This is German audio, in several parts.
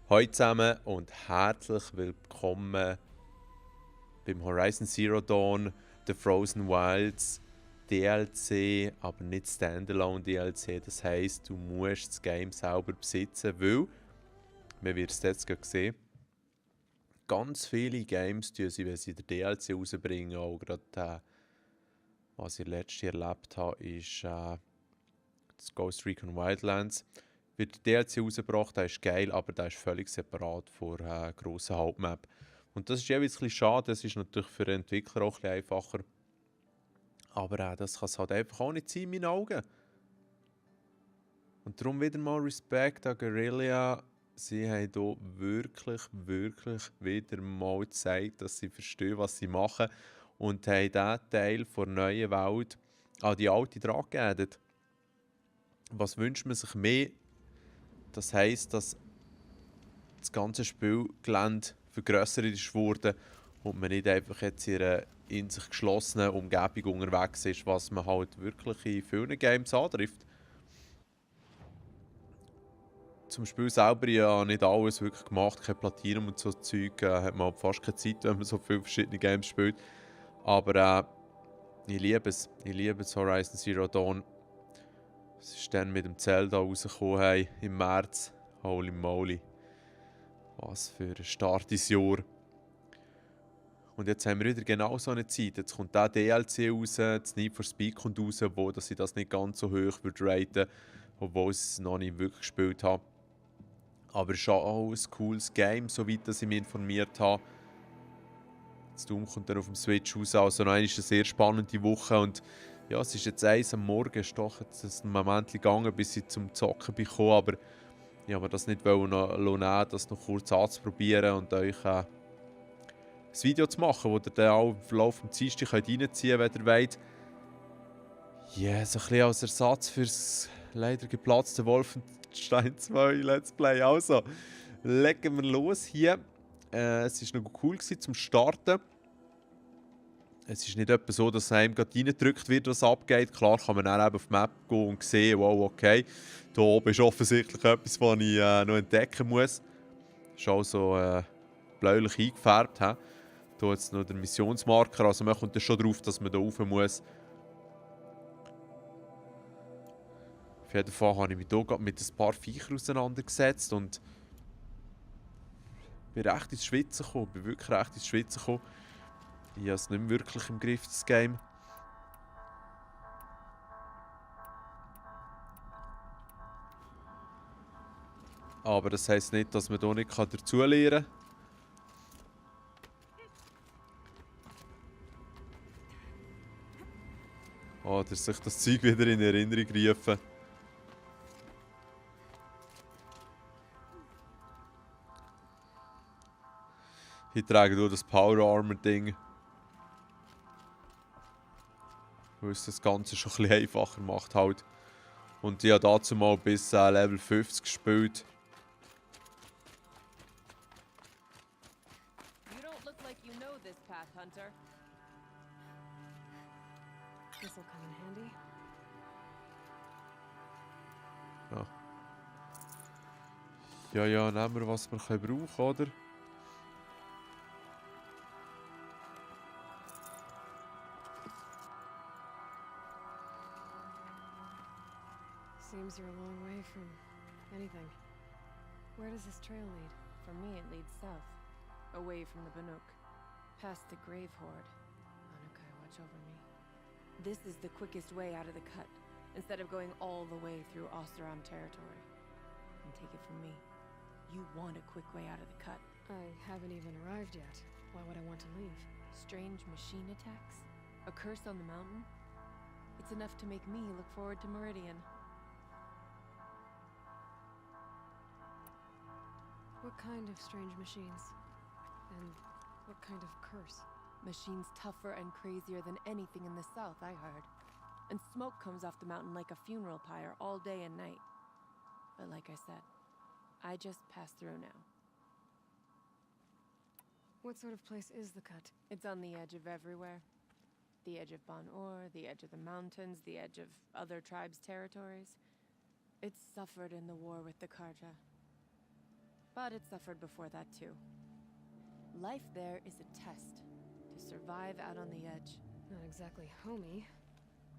Hallo zusammen und herzlich willkommen beim Horizon Zero Dawn The Frozen Wilds DLC, aber nicht Standalone DLC. Das heisst, du musst das Game selber besitzen, weil, man wird es jetzt gleich sehen, ganz viele Games, die sie, wenn sie den DLC rausbringen, auch gerade was ich letztes Jahr erlebt habe, ist das Ghost Recon Wildlands. Wird der DLC rausgebracht, der ist geil, aber der ist völlig separat von der grossen Hauptmap. Und das ist jeweils ein bisschen schade, das ist natürlich für den Entwickler auch ein bisschen einfacher. Aber das kann es halt einfach auch nicht sein in meinen Augen. Und darum wieder mal Respekt an Guerrilla. Sie haben hier wirklich wieder mal gezeigt, dass sie verstehen, was sie machen. Und haben diesen Teil der neuen Welt an die alte dran gegeben. Was wünscht man sich mehr? Das heisst, dass das ganze Spielgelände vergrößert ist worden und man nicht einfach jetzt in einer in sich geschlossenen Umgebung unterwegs ist, was man halt wirklich in vielen Games antrifft. Zum Spiel selber ja nicht alles wirklich gemacht, kein Platinum und so Zeug, hat man halt fast keine Zeit, wenn man so viele verschiedene Games spielt. Aber ich liebe es. Ich liebe es Horizon Zero Dawn. Es ist dann mit dem Zelda rausgekommen, hey, im März. Holy moly. Was für ein Start ins Jahr. Und jetzt haben wir wieder genau so eine Zeit. Jetzt kommt der DLC raus, das Need for Speed kommt raus, wo dass ich das nicht ganz so hoch würde raten, obwohl ich es noch nicht wirklich gespielt habe. Aber es ist auch ein cooles Game, soweit ich mich informiert habe. Das Doom kommt dann auf dem Switch raus, also nein, ist eine sehr spannende Woche und ja, es ist jetzt 1 am Morgen, ist doch jetzt ein Moment gegangen, bis ich zum Zocken bekomme, aber ich wollte mir das nicht nehmen, das noch kurz anzuprobieren und euch ein Video zu machen, wo ihr dann auch im Verlauf des Dienstags reinziehen könnt, wenn ihr wollt. Ja, yeah, so ein bisschen als Ersatz für das leider geplatzte Wolfenstein 2 Let's Play. Also, legen wir los hier. Es war noch cool zum Starten. Es ist nicht etwa so, dass einem gerade reingedrückt wird, was abgeht. Klar kann man dann eben auf die Map gehen und sehen, wow, okay, da oben ist offensichtlich etwas, was ich noch entdecken muss. Ist also bläulich eingefärbt. Hier jetzt noch der Missionsmarker, also man kommt dann schon drauf, dass man da rauf muss. Auf jeden Fall habe ich mich hier mit ein paar Viechern auseinandergesetzt und bin recht ins Schwitzen gekommen. Bin wirklich recht ins Schwitzen gekommen. Ich habe es nicht mehr wirklich im Griff, das Game. Aber das heisst nicht, dass man hier nicht dazulernen kann. Oder sich das Zeug wieder in Erinnerung rufen. Ich trage hier das Power Armor Ding. Weil es das Ganze schon ein bisschen einfacher macht halt. Und ich habe dazu mal bis Level 50 gespielt. You don't look like you know this path, Hunter. This'll come in handy. Ja, nehmen wir, was wir brauchen können, oder? Seems you're a long way from anything. Where does this trail lead? For me, it leads south, away from the Banuk, past the Grave Horde. Anukai, watch over me. This is the quickest way out of the cut, instead of going all the way through Oseram territory. And take it from me, you want a quick way out of the cut. I haven't even arrived yet. Why would I want to leave? Strange machine attacks? A curse on the mountain? It's enough to make me look forward to Meridian. What kind of strange machines? And what kind of curse? Machines tougher and crazier than anything in the south, I heard. And smoke comes off the mountain like a funeral pyre all day and night. But like I said, I just pass through now. What sort of place is the cut? It's on the edge of everywhere. The edge of Ban-Or, the edge of the mountains, the edge of other tribes' territories. It's suffered in the war with the Karja. But it suffered before that too. Life there is a test to survive out on the edge. Not exactly homey.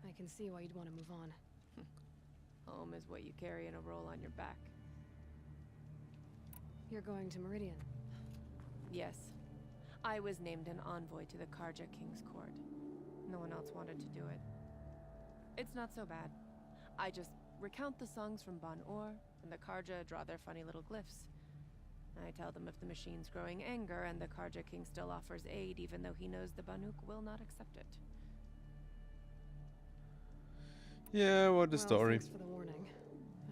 I can see why you'd want to move on. Home is what you carry in a roll on your back. You're going to Meridian. Yes. I was named an envoy to the Karja King's court. No one else wanted to do it. It's not so bad. I just recount the songs from Ban Or, and the Karja draw their funny little glyphs. I tell them if the machine's growing anger, and the Karja King still offers aid even though he knows the Banuk will not accept it. Yeah, what a Well, story. thanks for the warning.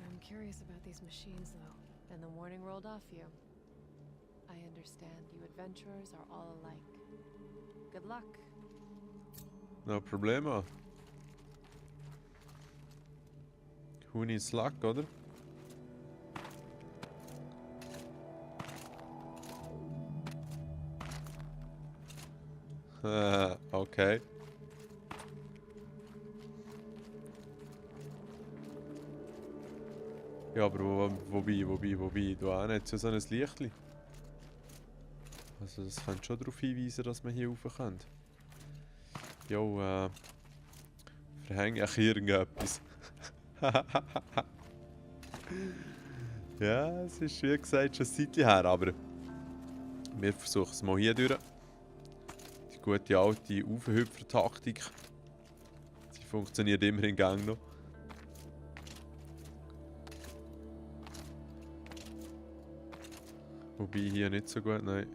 I'm curious about these machines, though. Then the warning rolled off you. I understand you adventurers are all alike. Good luck. No problema. Huni Slack, oder? Okay. Ja, aber wobei, da hat es ja so ein Lichtli. Also das könnte schon darauf hinweisen, dass man hier rauf kann. Jo, verhänge ich irgendetwas. Ja, es ist wie gesagt schon ein Zeitchen her, aber wir versuchen es mal hier durch. Die gute alte Aufhüpfer-Taktik. Sie funktioniert immer in Gang noch. Wobei hier nicht so gut, nein.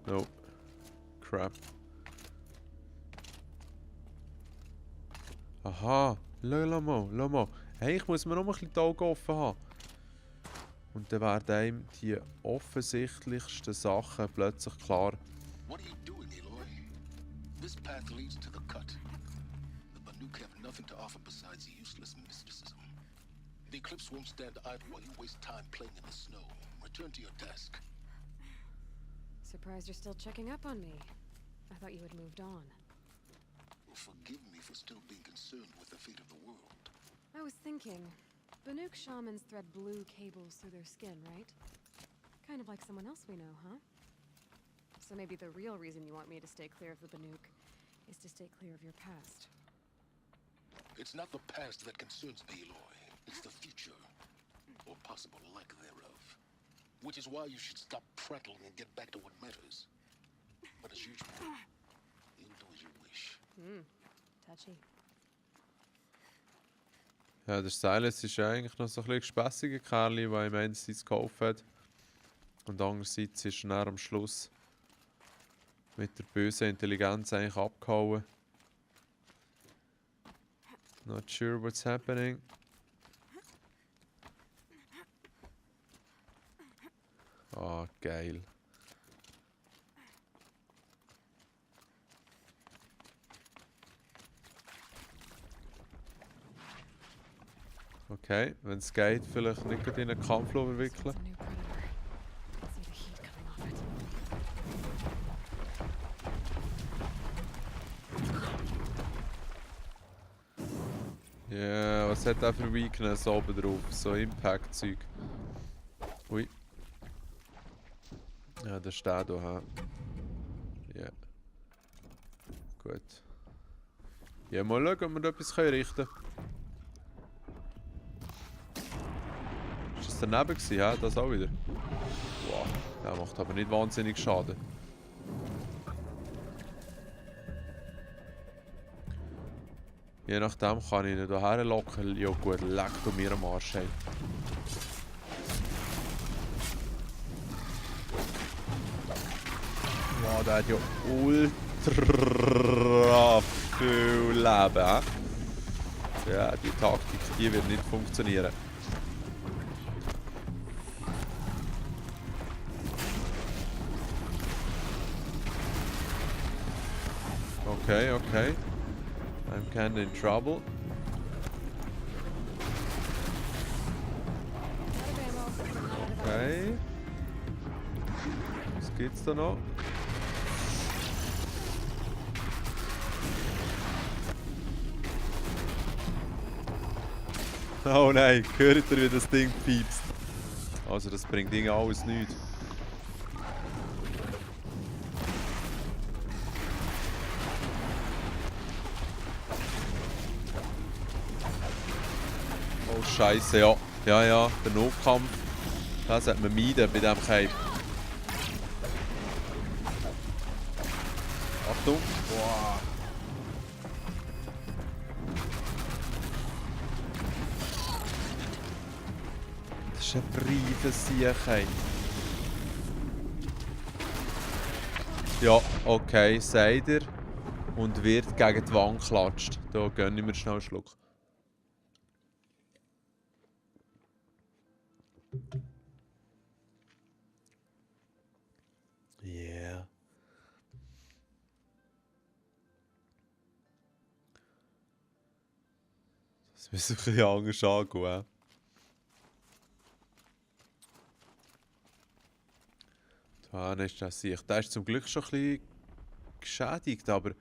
No. Crap. Aha, lass mal. Hey, ich muss mir noch ein bisschen die Augen offen haben. Und dann werden einem die offensichtlichsten Sachen plötzlich klar. What are you doing, Aloy? This path leads to the cut. The Banuk have nothing to offer besides useless mysticism. The Eclipse won't stand idle while you waste time playing in the snow. Return to your task. Surprised you're still checking up on me. I thought you had moved on. Forgive me for still being concerned with the fate of the world. I was thinking, Banuk shamans thread blue cables through their skin, right? Kind of like someone else we know, huh? So maybe the real reason you want me to stay clear of the Banuk is to stay clear of your past. It's not the past that concerns me, Aloy. It's the future, or possible lack thereof. Which is why you should stop prattling and get back to what matters. But as usual, you'll do as you wish. Touchy. Ja, der Silas ist ja eigentlich noch so ein bisschen gespässiger Kerl, der ihm einerseits geholfen hat. Und andererseits ist er dann am Schluss mit der bösen Intelligenz eigentlich abgehauen. Not sure what's happening. Ah, geil. Okay, wenn es geht, vielleicht nicht gerade in einen Kampf verwickeln. It's a new predator. See the heat coming off it. Ja, was hat der für Weakness oben drauf? So Impact-Zeug. Ui. Ja, der steht hier. Ja. Gut. Ja, mal schauen, ob wir da etwas richten können. Ist das daneben gewesen, ja? Das auch wieder? Wow, der macht aber nicht wahnsinnig Schaden. Je nachdem kann ich ihn hierher locken. Ja gut, leck du mir am Arsch. Hey. Wow, der hat ja ultra viel Leben. He? Ja, die Taktik, die wird nicht funktionieren. Okay, okay. I'm kinda in trouble. Out of ammo. Not out of Okay. Was geht's da noch? Oh nein, hört ihr, wie das Ding piepst? Also das bringt irgendwie alles nichts. Oh Scheiße, ja. Ja, ja, der Notkampf. Das sollte man meiden bei diesem Cape. Achtung. Boah. Das ist ein Briefensieg. Ja, okay, sagt er. Und wird gegen die Wand geklatscht. Da gönne ich mir schnell einen Schluck. Yeah. Das müssen wir ein bisschen anders angehen. Da ist das sicher. Der ist zum Glück schon ein bisschen geschädigt, aber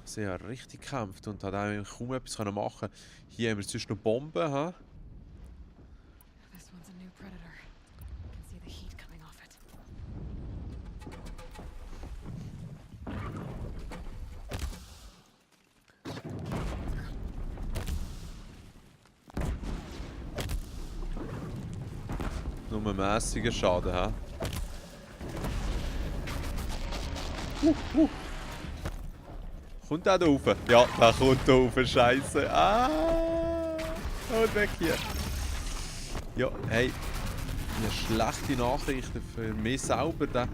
sie hat richtig gekämpft und hat eigentlich kaum etwas machen können. Hier haben wir sonst noch Bomben. Ha? This one's a new predator. I can see the heat coming off it. Nur mäßiger Schaden. Ha? Kommt der da rauf? Ja, der kommt da rauf. Scheiße. Ah! Und weg hier. Ja, hey. Eine schlechte Nachrichten für mich selber.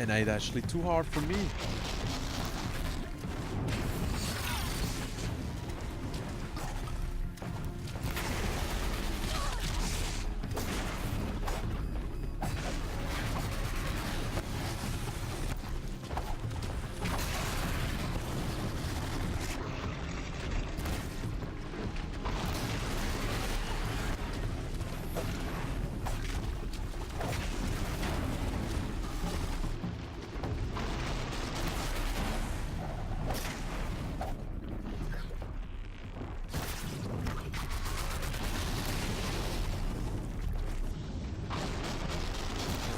Nein, das ist ein bisschen too hard for me.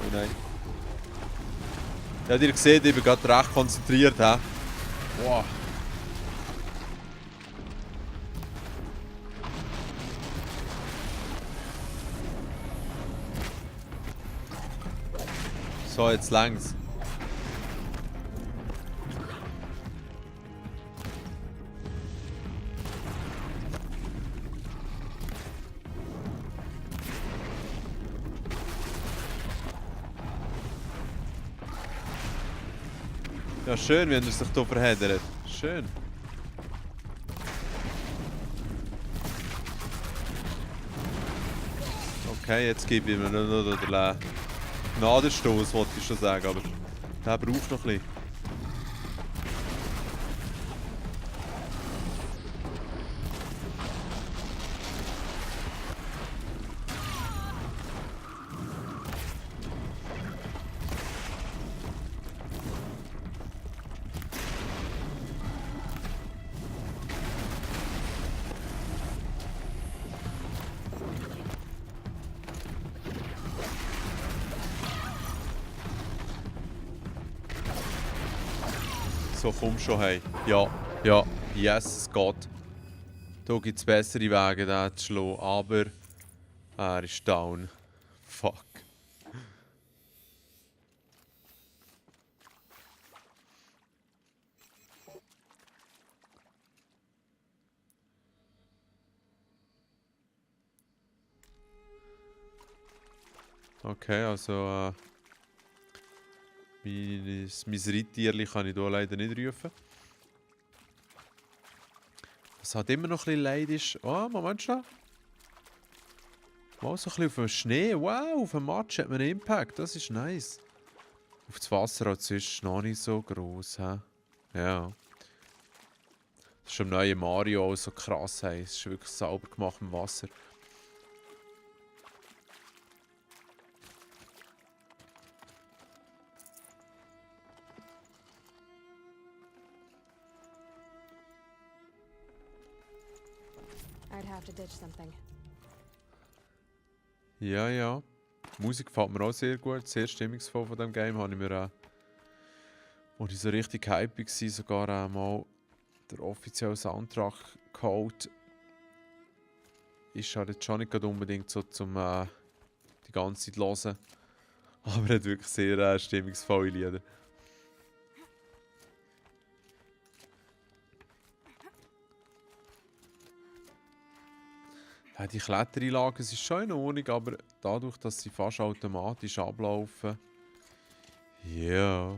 Oh nein. Ja, ihr seht, ich bin gerade recht konzentriert. He? Wow. So, jetzt längst. Ja, schön, wenn er sich hier verheddert. Schön. Okay, jetzt gebe ich mir noch den Gnadenstoß, wollte ich schon sagen, aber der braucht noch ein bisschen. So, komm schon, hey. Ja, ja, yes, es geht. Da gibt es bessere Wege, den zu schlagen, aber er ist down. Fuck. Okay, also mein Reittierli kann ich hier leider nicht rufen. Was halt immer noch ein bisschen leid ist. Oh, Moment schon. Mal so ein bisschen auf dem Schnee. Wow, auf dem Matsch hat man einen Impact. Das ist nice. Auf das Wasser hat es noch nicht so gross. He? Ja. Das ist im neuen Mario auch so krass. Hey. Es ist wirklich sauber gemacht im Wasser. I'd have to ditch something. Ja, ja. Die Musik gefällt mir auch sehr gut, sehr stimmungsvoll von dem Game. Habe ich mir, als ich so richtig hyped war, sogar mal den offiziellen Soundtrack geholt. Ist halt jetzt schon nicht gerade unbedingt so zum die ganze Zeit hören. Aber er hat wirklich sehr stimmungsvolle Lieder. Ja, die Klettereinlagen sind schon in Ordnung, aber dadurch, dass sie fast automatisch ablaufen. Ja.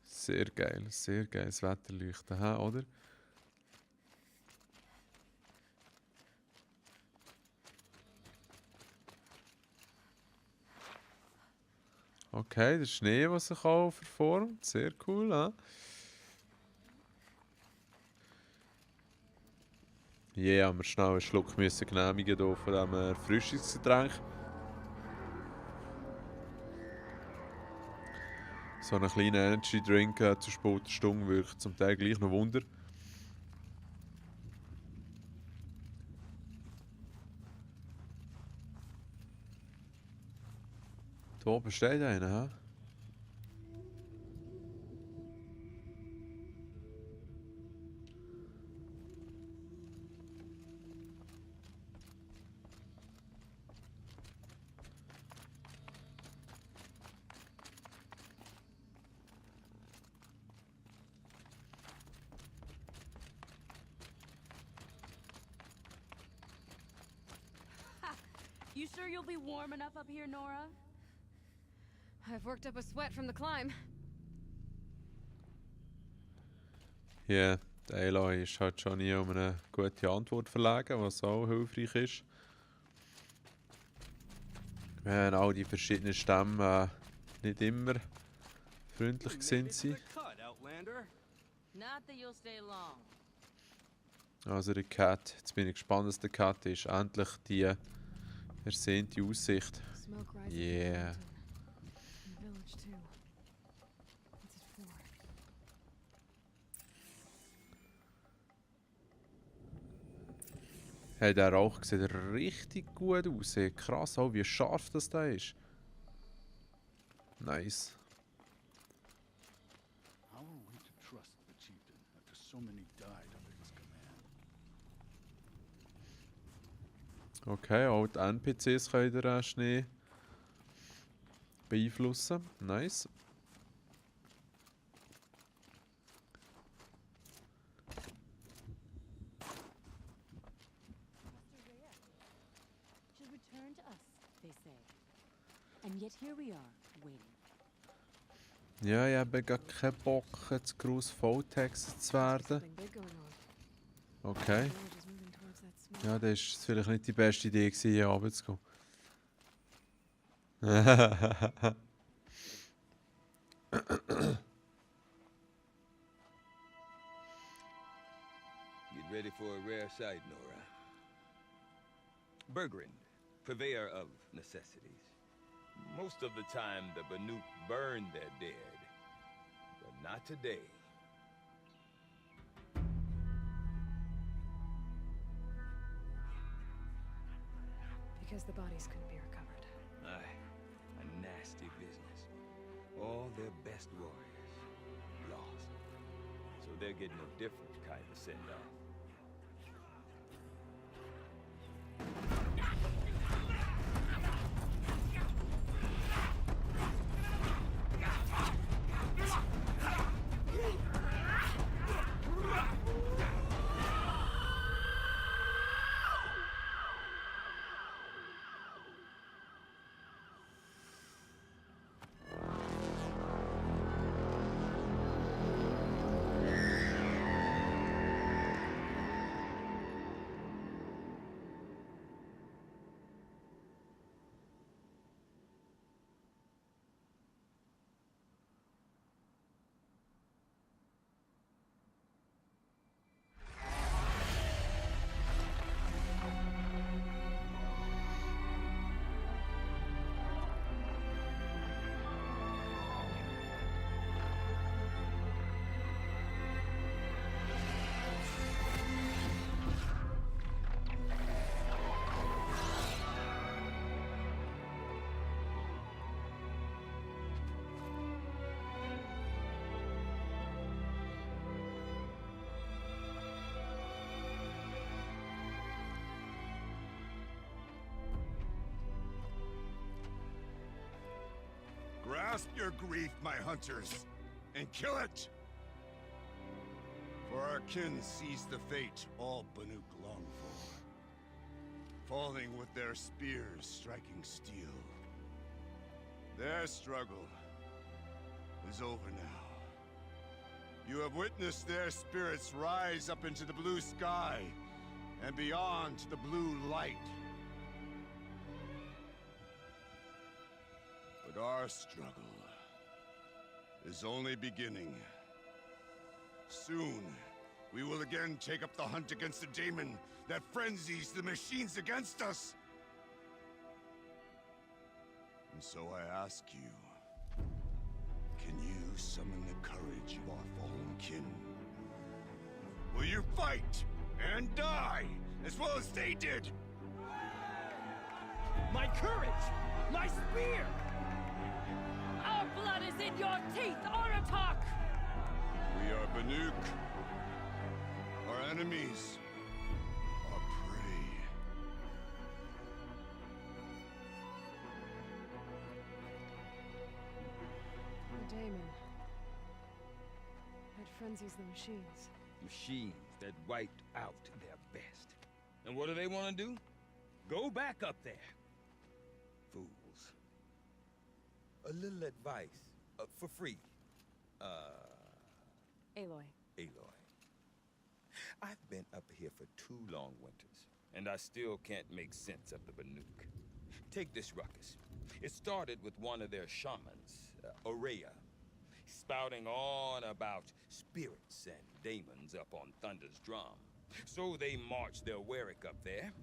Sehr geiles Wetterleuchten, hä, oder? Okay, der Schnee, der sich auch verformt, sehr cool, hä? Ja, haben wir schnell einen Schluck müssen genehmigen hier von diesem Erfrischungsgetränk. So einen kleinen Energy Drink zur späten Stunde wirkt zum Teil gleich noch Wunder. Da oben steht einer, hä? You sure you'll be warm enough up here, Nora? I've worked up a sweat from the climb. Ja, der Aloy ist halt schon nie um eine gute Antwort verlegen, was auch hilfreich ist. Wenn all die verschiedenen Stämme nicht immer freundlich sind sie. Not that you'll stay long. Also der Cat, jetzt bin ich gespannt, was der Cat ist. Endlich die ersehnte Aussicht. Smoke rises Yeah. from the mountain. And the village too. What's it for? Hey, der Rauch sieht richtig gut aus. Hey, krass, auch wie scharf das da ist. Nice. How are we to trust the chieftain after so many died under his command? Okay, auch die NPCs können den Schnee beeinflussen. Nice. Should return to us, they say. And yet here we are, waiting. Ja, ich habe gar keinen Bock, jetzt groß volltextet zu werden. Something big going on. Okay. The village is moving towards that smoke. Ja, das war vielleicht nicht die beste Idee, gewesen, hier runterzugehen. Get ready for a rare sight, Nora. Bergrin, purveyor of necessities. Most of the time, the Banuk burn their dead. But not today. Because the bodies couldn't be recovered. Aye, a nasty business. All their best warriors lost. So they're getting a different kind of send-off. Grasp your grief, my hunters, and kill it! For our kin sees the fate all Banuk long for. Falling with their spears striking steel. Their struggle is over now. You have witnessed their spirits rise up into the blue sky and beyond to the blue light. But our struggle is only beginning. Soon, we will again take up the hunt against the daemon that frenzies the machines against us. And so I ask you, can you summon the courage of our fallen kin? Will you fight and die as well as they did? My courage! My spear! Our blood is in your teeth, Aratak! We are Banuk. Our enemies are prey. The daemon. It frenzies the machines. Machines that wiped out their best. And what do they want to do? Go back up there. Fools. A little advice. For free. Aloy. Aloy. I've been up here for 2 long winters, and I still can't make sense of the Banuk. Take this ruckus. It started with one of their shamans, Aurea, spouting on about spirits and daemons up on Thunder's drum. So they march their Warwick up there,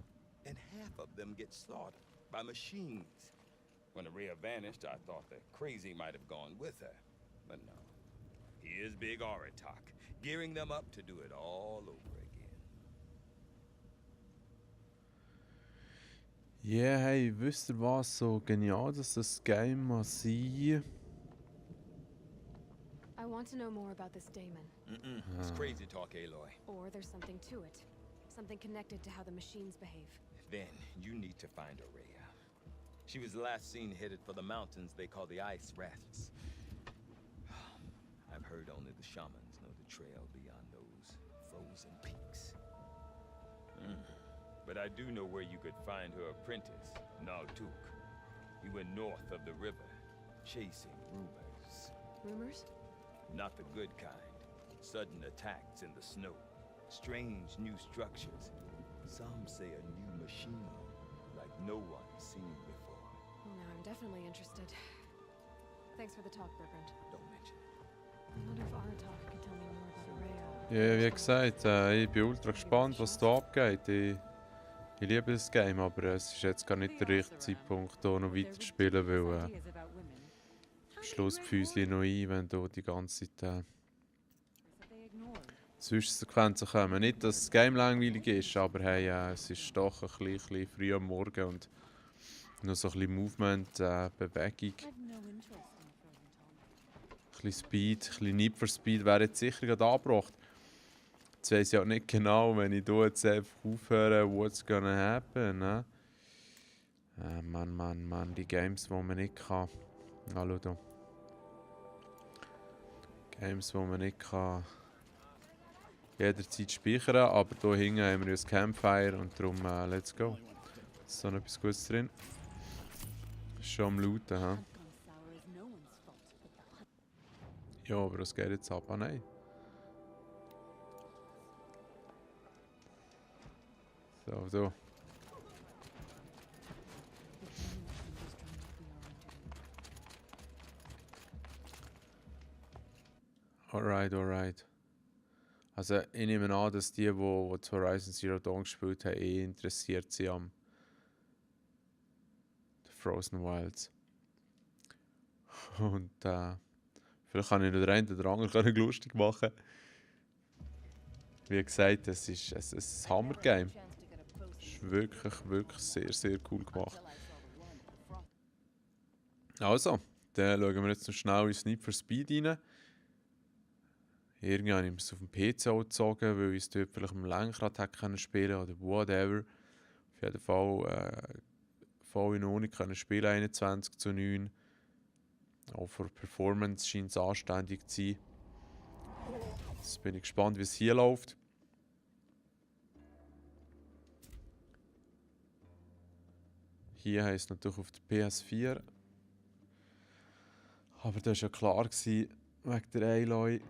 and half of them get slaughtered by machines. When Aurea vanished, I thought the crazy might have gone with her, but no. Here's Big Aratak, gearing them up to do it all over again. Ja, hey, wisst ihr was? So genial, dass das Game mal sein. I want to know more about this daemon. It's crazy talk, Aloy. Or there's something to it. Something connected to how the machines behave. Then you need to find Aurea. She was last seen headed for the mountains they call the Ice Rafts. I've heard only the shamans know the trail beyond those frozen peaks. But I do know where you could find her apprentice, Naltuk. He went north of the river, chasing rumors. Rumors? Not the good kind. Sudden attacks in the snow. Strange new structures. Some say a new machine, like no one's seen before. Well, now I'm definitely interested. Thanks for the talk, Bergrand. Don't mention it. I wonder if Aratak can tell me more about Aurea. Ja, wie gesagt, ich bin ultra gespannt, was da abgeht. Ich liebe das Game, aber es ist jetzt gar nicht der richtige Zeitpunkt, hier noch weiter zu spielen, weil am Schluss die Füßchen noch ein, wenn du die ganze Zeit Zwischensequenzen kommen. Nicht, dass das Game langweilig ist, aber hey, es ist doch ein bisschen früh am Morgen und noch so ein bisschen Movement, Bewegung. Ein bisschen Speed, ein bisschen Need for Speed wäre jetzt sicher gerade angebracht. Jetzt weiss ich auch nicht genau, wenn ich hier jetzt einfach aufhöre, what's gonna happen, ne? Mann, die Games, die man nicht kann. Hallo da. Games, die man nicht kann jederzeit speichern, aber hier hinten haben wir ein Campfire und darum let's go. Ist so noch etwas Gutes drin. Schon am Looten, ha? Ja, aber was geht jetzt ab? Ah, nein. So. Alright. Also ich nehme an, dass die Horizon Zero Dawn gespielt haben, interessiert sind am Frozen Wilds. Und vielleicht kann ich noch den einen oder anderen lustig machen. Wie gesagt, es ist ein Hammer-Game. Es ist wirklich sehr, sehr cool gemacht. Also, dann schauen wir jetzt noch schnell ins Need for Speed rein. Irgendwie habe ich es auf dem PC auch gezogen, weil ich es dort vielleicht am Lenkrad hätte spielen oder whatever. Auf jeden Fall voll in Ordnung können spielen, 21:9. Auch für Performance scheint es anständig zu sein. Jetzt bin ich gespannt, wie es hier läuft. Hier heisst es natürlich auf der PS4. Aber das war ja klar gewesen, wegen der Aloy.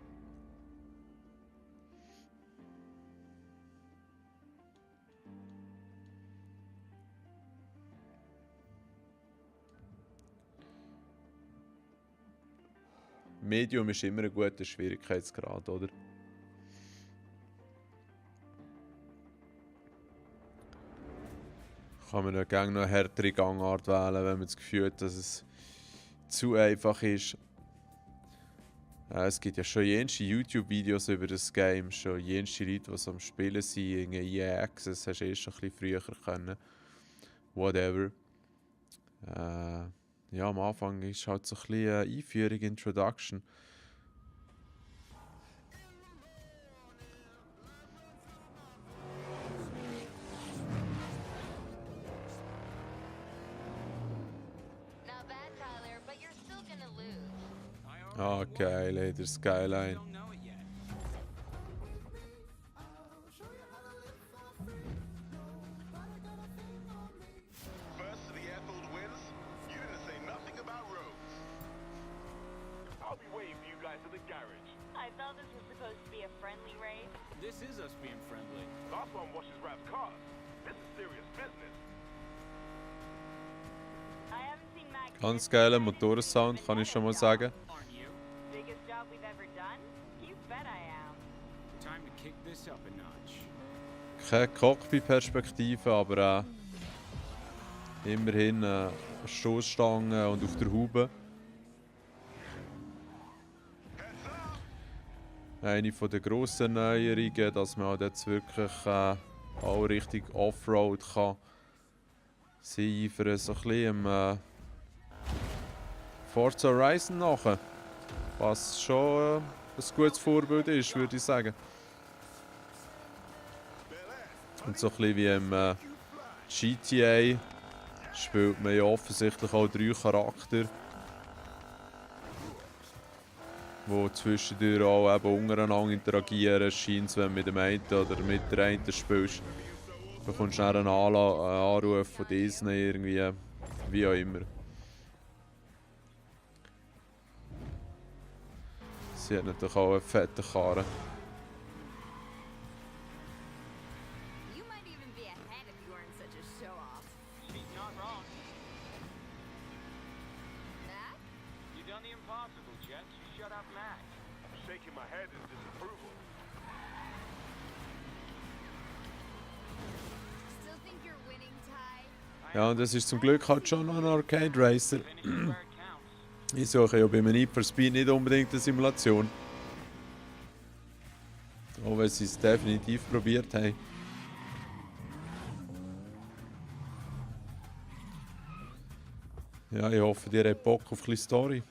Medium ist immer ein guter Schwierigkeitsgrad, oder? Kann man ja gerne noch eine härtere Gangart wählen, wenn man das Gefühl hat, dass es zu einfach ist. Es gibt ja schon jenste YouTube-Videos über das Game, schon jenste Leute, die so am Spielen sind, in EA Access, hast du schon ein bisschen früher können. Whatever. Ja, am Anfang ist halt so ein bisschen eine Einführung, Introduction. Ah, geil, ey, der Skyline. I thought this was supposed to be a friendly raid. This is us being friendly. Last one washes Rap's cars. This is serious business. I haven't seen Mac. Ganz geiler Motorensound, kann ich schon mal sagen. Aren't you? Biggest job we've ever done? You bet I am. Time to kick this up a notch. Keine Cockpit-Perspektive, aber immerhin Stoßstange und auf der Haube. Eine von der grossen Neuerungen, dass man halt jetzt wirklich auch richtig Offroad kann sein für so ein bisschen Forza Horizon nachher. Was schon ein gutes Vorbild ist, würde ich sagen. Und so ein bisschen wie im GTA spielt man ja offensichtlich auch 3 Charaktere, die zwischendurch auch eben untereinander interagieren. Scheint, wenn du mit dem einen oder mit der einen spielst, bekommst du dann einen Anruf von Disney irgendwie, wie auch immer. Sie hat natürlich auch einen fetten Karren. You might even be ahead if you weren't such a show-off. She's not wrong. Mac? You done the impossible, Jet. You shut up Mac. I'm shaking my head in disapproval. Still think you're winning, Ty? Ja, und das ist zum Glück halt schon noch ein Arcade Racer. Finish where it counts. Ich suche ja bei einem Need for Speed nicht unbedingt eine Simulation. Auch wenn sie es definitiv probiert haben. Ja, ich hoffe, ihr habt Bock auf ein bisschen Story.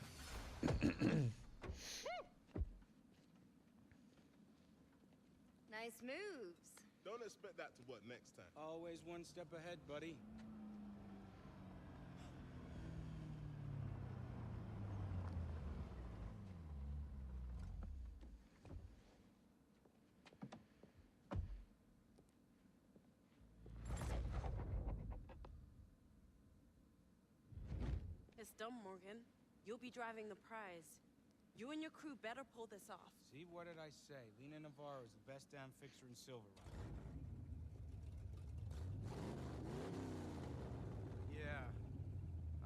Nice moves. Don't expect that to work next time. Always one step ahead, buddy. It's done, Morgan. You'll be driving the prize. You and your crew better pull this off. See, what did I say? Lena Navarro is the best damn fixer in Silver Rock. Yeah.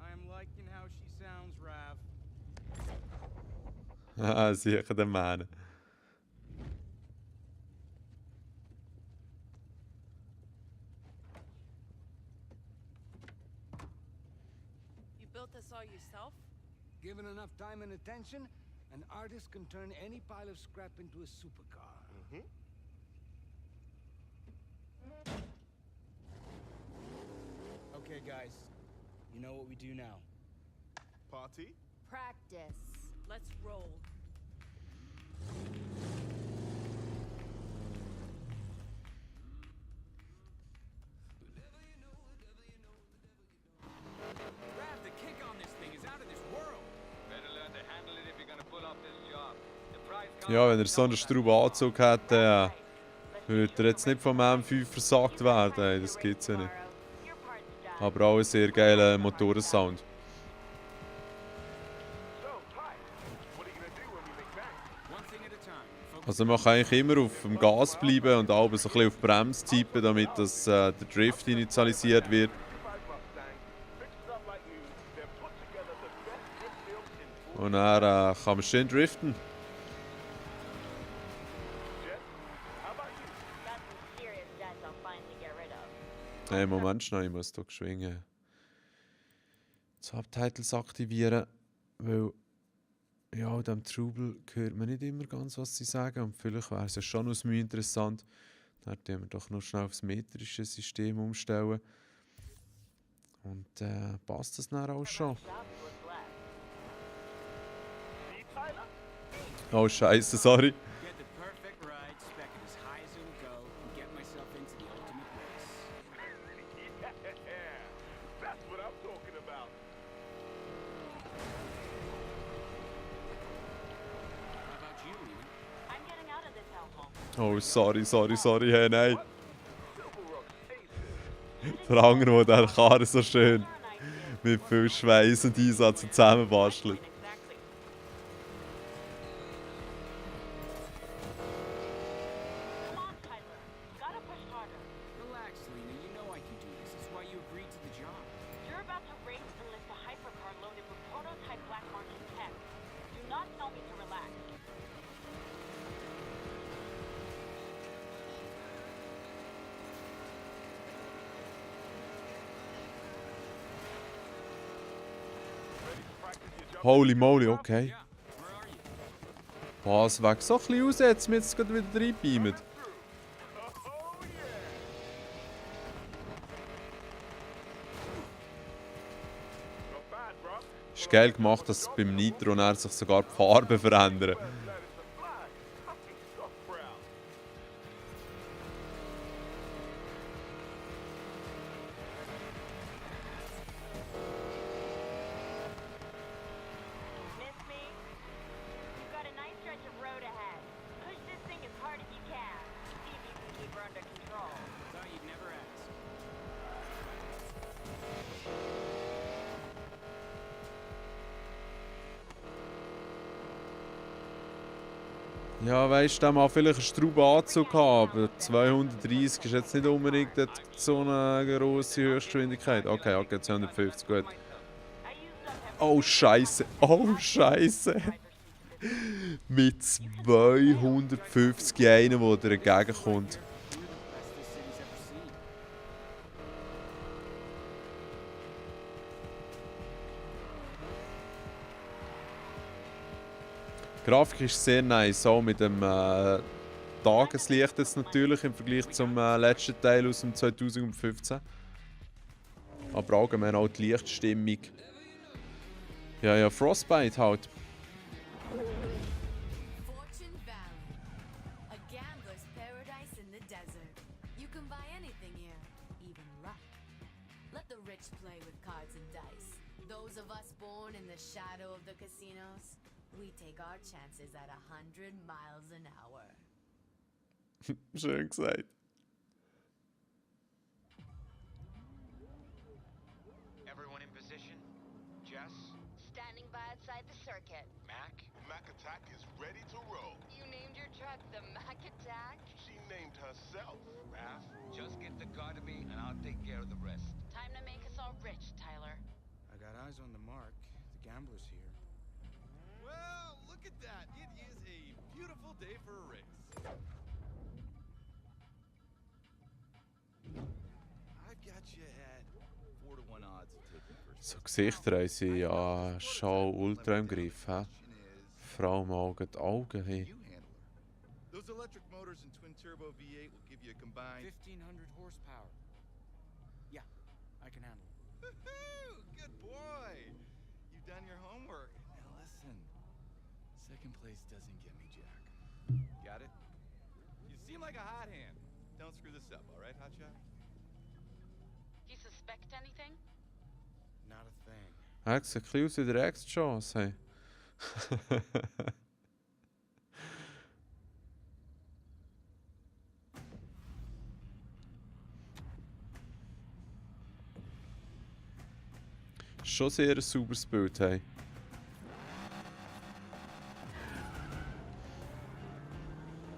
I'm liking how she sounds, Rav. Ah, sicher der Mann. You built this all yourself? Given enough time and attention, an artist can turn any pile of scrap into a supercar. Okay, guys. You know what we do now. Party? Practice. Let's roll. Rav, the kick on this thing is out of this world. Better learn Ja, wenn er so einen Straubanzug hat, dann würde er jetzt nicht vom M5 versagt werden. Ey, das gibt's ja nicht. Aber auch ein sehr geiler Motorensound. Also man kann eigentlich immer auf dem Gas bleiben und auch so ein bisschen auf Bremse tippen, damit das, der Drift initialisiert wird. Und dann kann man schön driften. Hey, Moment schnell, ich muss hier schwingen. Subtitles aktivieren, weil ja, in diesem Trubel hört man nicht immer ganz, was sie sagen. Und vielleicht wäre es ja schon aus mir interessant. Dann müssen wir doch noch schnell aufs metrische System umstellen. Und passt das dann auch schon. Oh Scheiße, sorry. Oh, sorry, hey, nein. Der andere, der die Karre so schön mit viel Schweiß und Einsatz zusammenbastelt. Holy moly, okay. Was, weg so ein bisschen raus, jetzt mit gerade wieder reinbeamen. Ist geil gemacht, dass beim Nitro sich sogar die Farben verändern. Ja, weißt du, der mal vielleicht einen Straubanzug haben, aber 230 ist jetzt nicht unbedingt so eine grosse Höchstgeschwindigkeit. Okay, 250, gut. Oh Scheiße, oh Scheiße. Mit 250 einen, der entgegenkommt. Die Grafik ist sehr nice, auch mit dem Tageslicht jetzt natürlich im Vergleich zum letzten Teil aus dem 2015. Aber allgemein auch die Lichtstimmung. Ja, Frostbite halt. Fortune Valley, a gambler's paradise in the desert. You can buy anything here, even luck. Let the rich play with cards and dice. Those of us born in the shadow of the casinos, we take our chances at 100 miles an hour. Schön gesagt. Everyone in position? Jess? Standing by outside the circuit. Mac? Mac Attack is ready to roll. You named your truck the Mac Attack? She named herself. Raph? Just get the car to me and I'll take care of the rest. Time to make us all rich, Tyler. I got eyes on the mark. The gambler's here. Well, look at that. It is a beautiful day for a race. I've got you at 4-to-1 odds of taking first. So Gesichter haben sie ja schon ultra im Griff. He? Vor allem Augen, die Augen. Hey. Those electric motors and twin turbo V8 will give you a combined 1,500 horsepower. Yeah, I can handle it. Woohoo! Good boy. You've done your homework. Now listen. Second place doesn't get me jack. Got it? You seem like a hot hand. Don't screw this up, all right, Hotshot? Do you suspect anything? Not a thing. Er sieht ein bisschen aus wie der Ex-Chance. Hey. Schon sehr ein sauberes Bild, hey.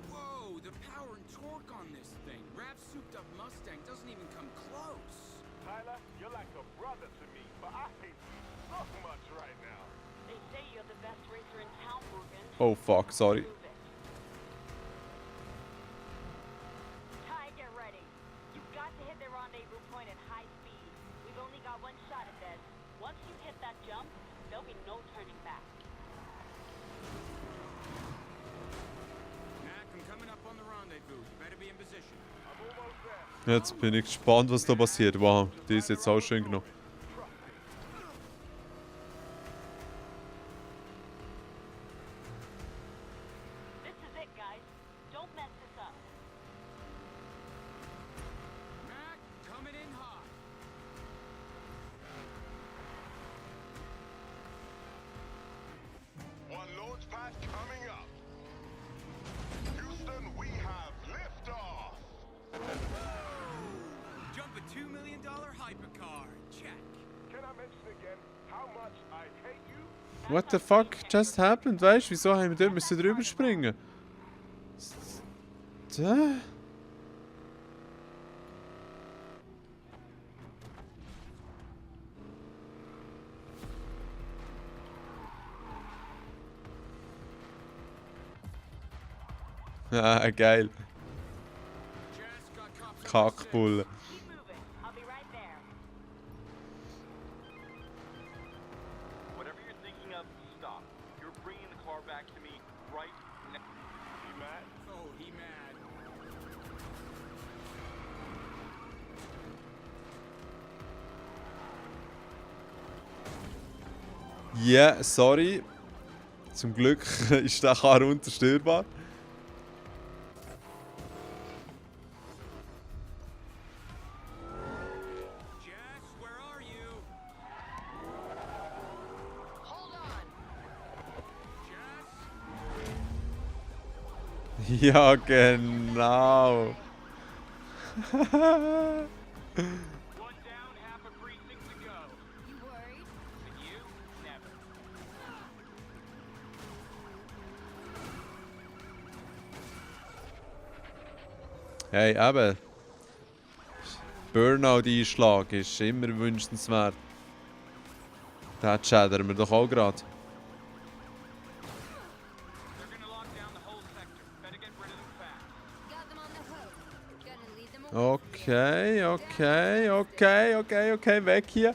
Whoa, the power and torque on this thing. Rap's souped up Mustang doesn't even come close. Tyler, you're like a brother to me, but I hate you so much right now. They say you're the best racer in town, Morgan. Oh fuck, sorry. Ty, get ready. You've got to hit the rendezvous point at high speed. We've only got one shot at this. Once you hit that jump, there'll be no turning back. Mac, I'm coming up on the rendezvous. You better be in position. I'm almost there. Jetzt bin ich gespannt, was da passiert. Wow, die ist jetzt auch schön genommen. This is it, guys. Don't mess this up. Mac, coming in hot. One launch pad coming up. Houston, we have liftoff. Jump a $2 million hypercar. Check. Can I mention again how much I hate you? What the fuck just happened? Weißt du, wieso haben wir dort müssen drüber springen? Ah, geil. Kackbulle. Keep moving. I'll be right there. Whatever you're thinking of, stop. You're bringing the car back to me right now. You mad? Oh, he mad. Ja, sorry. Zum Glück ist der Karre unzerstörbar. Jess, where are you? Hold on. Jess? Ja, genau. One down, half a precinct to go. You worried? And you? Never. Hey, eben. Burnout-Einschlag ist immer wünschenswert. Den schädern wir doch auch gerade. They're gonna lock down the whole sector. Better get rid of them fast. Got them on the hook. Gonna lead them away. Okay, weg hier.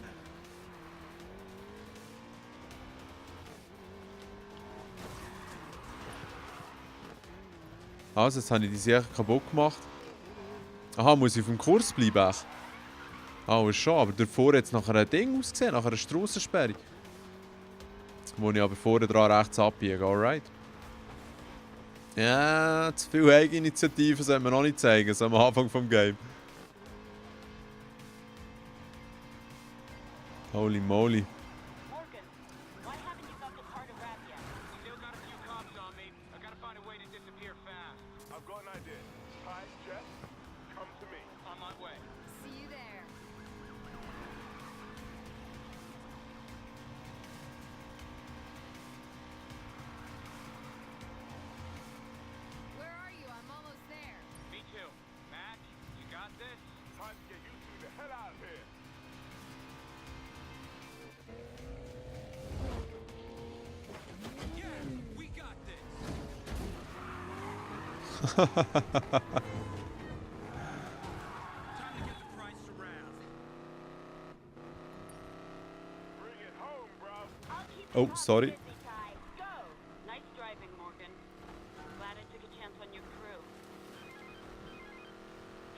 Also, jetzt habe ich die sicher kaputt gemacht. Aha, muss ich auf dem Kurs bleiben? Ah, ist schon, aber davor hat es nach einem Ding ausgesehen, nach einer Strassensperre. Wo ich aber vorne dran rechts abbiege, alright. Ja, zu viel Eigeninitiative soll man noch nicht zeigen, so am Anfang vom Game. Holy moly. Morgan, why haven't you got the car to Rap yet? Still got a few cops on me. I gotta find a way to disappear fast. I've got an idea. Ty, Jess, come to me. On my way. See you there. Where are you? I'm almost there. Me too. Mac, you got this? Time to get you two the hell out of here. Yeah, we got this. Time to get the price around. Bring it home, bro. I'll keep Oh, you sorry. busy, Ty. Go. Nice driving, Morgan. Glad I took a chance on your crew.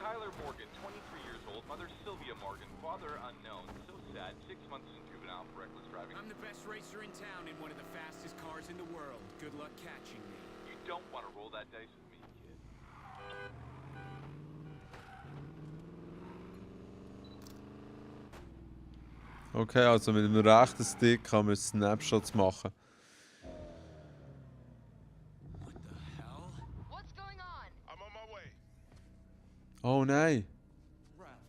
Tyler Morgan, 23 years old, mother Sylvia Morgan, father unknown. So sad, 6 months in juvenile for reckless driving. I'm the best racer in town in one of the fastest cars in the world. Good luck catching me. You don't want to roll that dice with me, kid. Okay, also mit dem rechten Stick kann man Snapshots machen. What the hell? What's going on? I'm on my way. Oh nein. Ralph.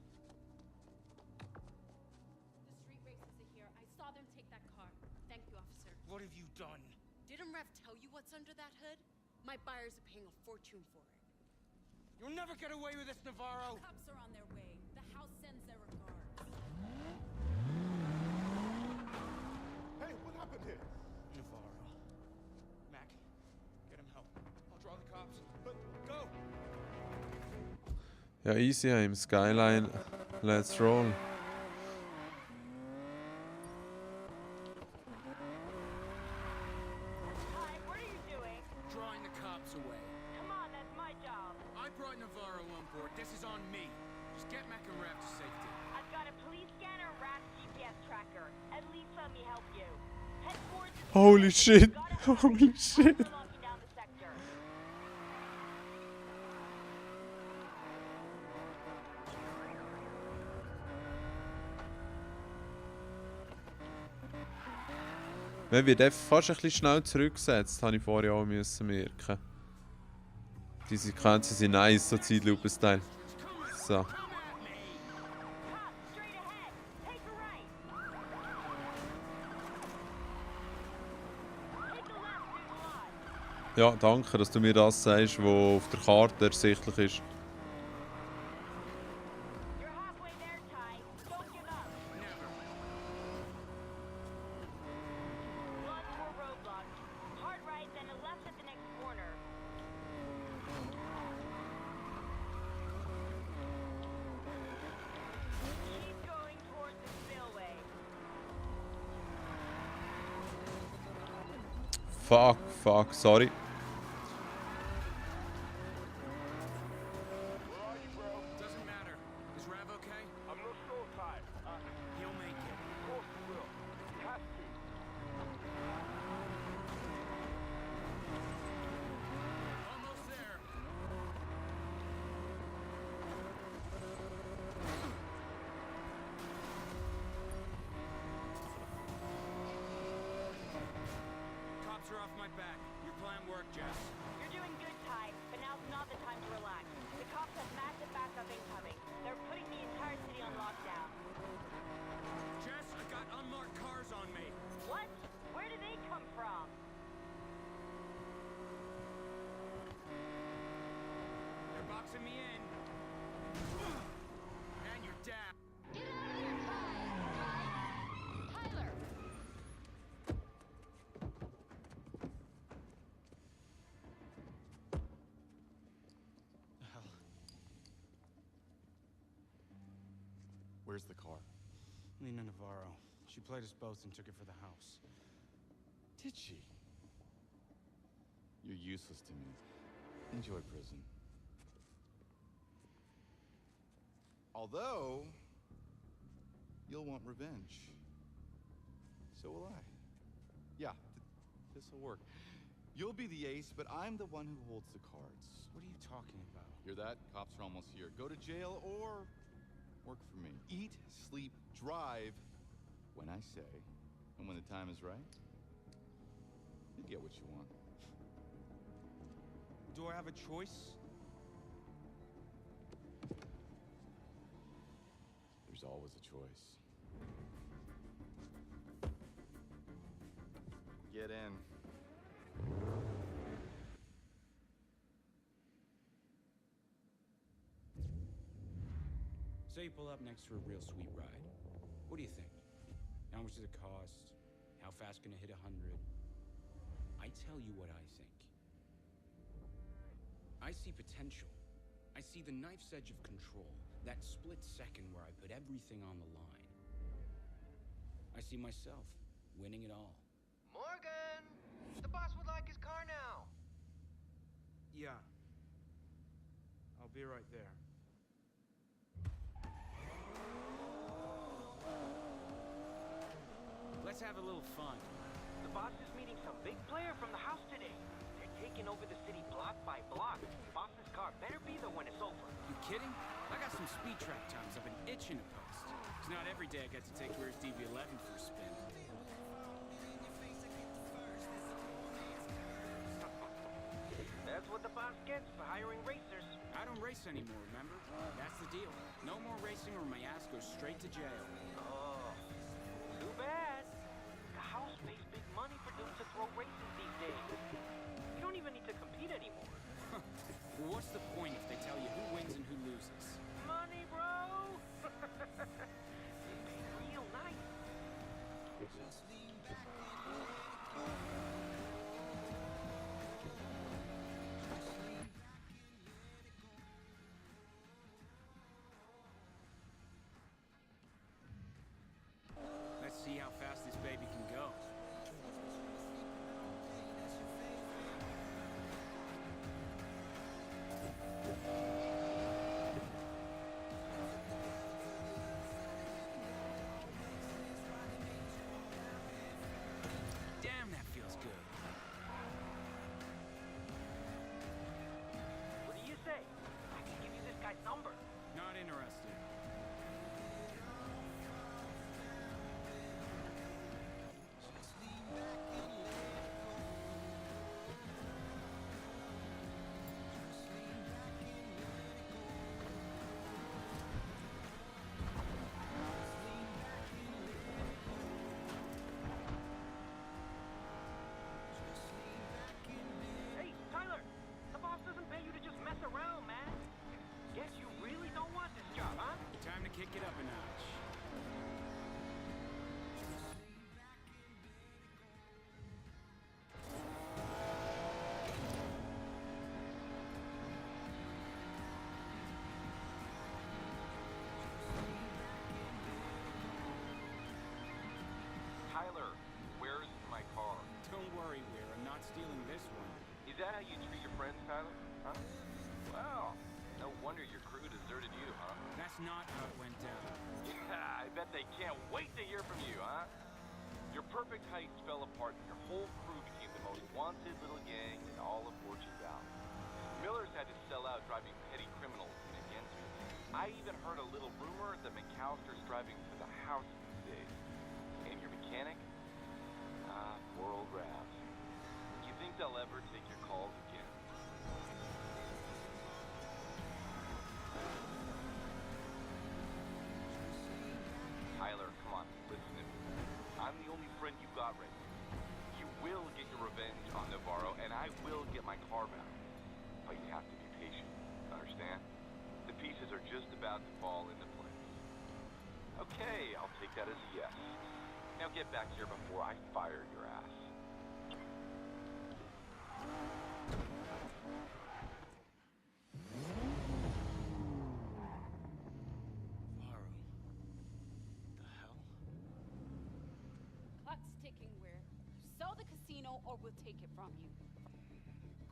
The street races are here. I saw done. Didn't Rev tell you what's under that hood? My buyers are paying a fortune for it. You'll never get away with this, Navarro. Cops are on their way. The house sends their regards. Hey, what happened here? Navarro. Mac, get him help. I'll draw the cops. But go! Ja, easy aim, Skyline. Let's roll. Hi, what are you doing? Drawing the cops away. Come on, that's my job. I brought Navarro on board. This is on me. Just get Mac and Rev to safety. I've got a police scanner and Rap's GPS tracker. At least let me help you. Head towards the Holy shit! Holy shit! locking down the sector. Man wird einfach fast ein bisschen schnell zurückgesetzt, habe ich vorher auch müssen merken. Die Sequenzen sind nice, so Zeitlupe-Style. So. Ja, danke, dass du mir das sagst, was auf der Karte ersichtlich ist. Fuck, sorry. Doesn't matter. Is Rav okay? I'm not sure, Ty. He'll make it. Of course he will. He has to. Almost there. Cops are off my back. Your plan worked, Jess. You're doing good, Ty, but now's not the time to relax. The cops have massive backup incoming. They're putting the entire city on lockdown. Jess, I got unmarked cars on me. What? Where do they come from? They're boxing me in. And you're down. Tyler! Hell. Where's the car? Lena Navarro. She played us both and took it for the house. Did she? You're useless to me. Enjoy prison. Although, you'll want revenge. So will I. Yeah, this'll work. You'll be the ace, but I'm the one who holds the cards. What are you talking about? Hear that? Cops are almost here. Go to jail or work for me. Eat, sleep, drive when I say, and when the time is right, you get what you want. Do I have a choice? There's always a choice. Get in. Say you pull up next to a real sweet ride. What do you think? How much does it cost? How fast can it hit 100? I tell you what I think. I see potential. I see the knife's edge of control. That split second where I put everything on the line. I see myself winning it all. Morgan! The boss would like his car now. Yeah. I'll be right there. Let's have a little fun. The boss is meeting some big player from the house today. They're taking over the city block by block. Boss's car better be there when it's over. You kidding? I got some speed track times I've been itching to post. It's not every day I get to take Where's DB11 for a spin. That's what the boss gets for hiring racers. I don't race anymore, remember? That's the deal. No more racing or my ass goes straight to jail. Oh, too bad. The house pays big money for dudes to throw races these days. You don't even need to compete anymore. What's the point if they tell you who wins and who loses? Money, bro! They pay real nice. Let's see how fast this baby can go. Damn, that feels good. What do you say? I can give you this guy's number. Not interested. Hey, Tyler! The boss doesn't pay you to just mess around, man. Guess you really don't want this job, huh? Time to kick it up a notch. Tyler, where's my car? Don't worry, Weir. I'm not stealing this one. Is that how you treat your friends, Tyler? Huh? Well, no wonder your crew deserted you, huh? That's not how it went down. Yeah, I bet they can't wait to hear from you, huh? Your perfect heist fell apart and your whole crew became the most wanted little gang in all of Fortune Valley. Miller's had to sell out driving petty criminals in against you. I even heard a little rumor that McAllister's driving for the house these days. And your mechanic? Ah, poor old Rav. You think they'll ever take your calls again? Tyler, come on, listen to me. I'm the only friend you've got right now. You will get your revenge on Navarro, and I will get my car back. But you have to be patient, understand? The pieces are just about to fall into place. Okay, I'll take that as a yes. Now get back here before I fire your ass. Varro. The hell? Clock's ticking, Weir. Sell the casino or we'll take it from you.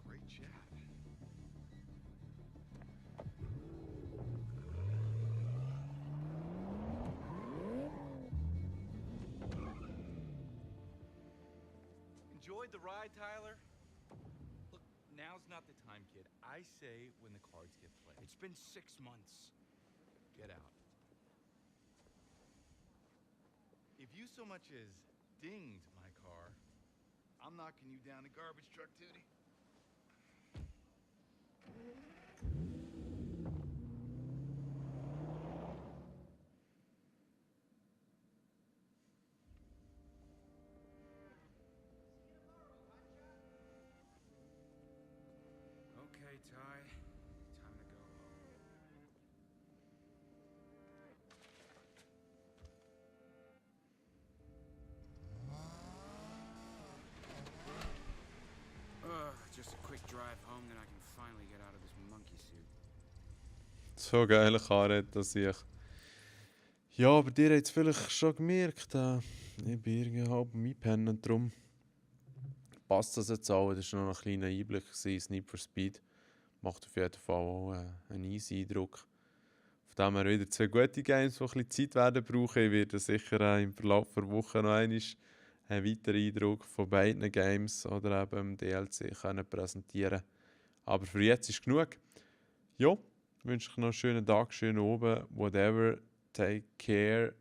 Great chat. Enjoyed the ride, Tyler? Look, now's not the time, kid. I say when the cards get played. It's been 6 months. Get out. If you so much as dinged my car, I'm knocking you down the garbage truck, Tootie. Okay, Ty. Time to go home. Just a quick drive home, then I can finally get out of this monkey suit. So geile Karre hat das ich. Ja, aber dir habt es vielleicht schon gemerkt, ich bin irgendwie halb einpennen und darum passt das jetzt auch. Das war noch ein kleiner Einblick in Need for Speed. Macht auf jeden Fall auch einen easy Eindruck. Von dem her wieder 2 gute Games, die ein bisschen Zeit werden brauchen. Ich werde sicher im Verlauf der Woche noch einen weiteren Eindruck von beiden Games oder eben im DLC können präsentieren. Aber für jetzt ist genug. Ja, ich wünsche euch noch einen schönen Tag, schönen Abend, whatever. Take care.